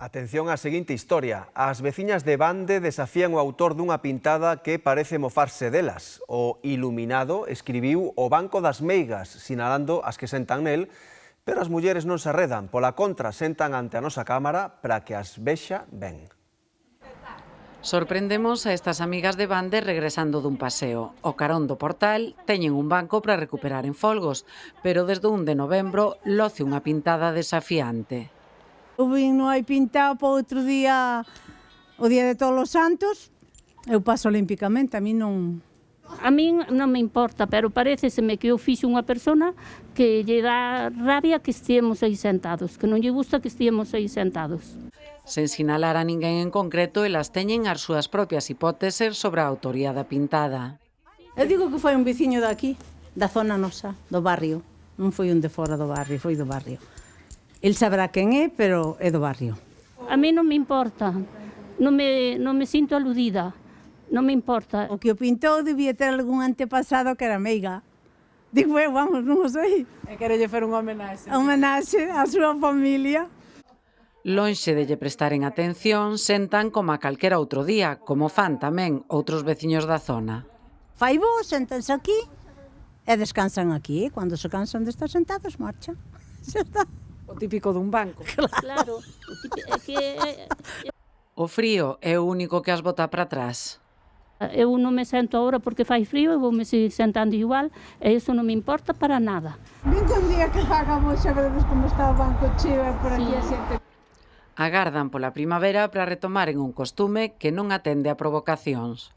Atención á seguinte historia. As veciñas de Bande desafían o autor dunha pintada que parece mofarse delas. O Iluminado escribiu o Banco das Meigas, sinalando as que sentan nel, pero as mulleres non se arredan. Pola contra, sentan ante a nosa cámara para que as vexa ben. Sorprendemos a estas amigas de Bande regresando dun paseo. O carón do portal teñen un banco para recuperar en folgos, pero desde o 1 de novembro loce unha pintada desafiante. Eu vin no hai pintado para outro día, o día de todos os santos, eu paso olímpicamente, a mí non... A min non me importa, pero pareceseme que eu fixo unha persona que lle dá rabia que estiemos aí sentados, que non lle gusta que estiemos aí sentados. Sen sinalar a ninguén en concreto, elas teñen as súas propias hipóteses sobre a autoría da pintada. Eu digo que foi un veciño daqui, da zona nosa, do barrio. Non foi un de fora do barrio, foi do barrio. El sabrá quen é, pero é do barrio. A mí non me importa, non me sinto aludida, non me importa. O que o pintou debía ter algún antepasado que era meiga. Digo, vamos, non o sei. E querelle fer unha homenaxe. A homenaxe á súa familia. Lonxe de lle prestaren atención, sentan como a calquera outro día, como fan tamén outros veciños da zona. Fai bo, sentanse aquí e descansan aquí. Cando se cansan de estar sentados, marchan. Xa está. O típico dun banco. Claro, é que O frío é o único que as bota para atrás. eu non me sento agora porque fai frío, eu vou me seguir sentando igual, e iso non me importa para nada. Vinte un día que fagamos, xa vedes como está o banco cheo por aquí a xente. Agardan pola primavera para retomaren un costume que non atende a provocacións.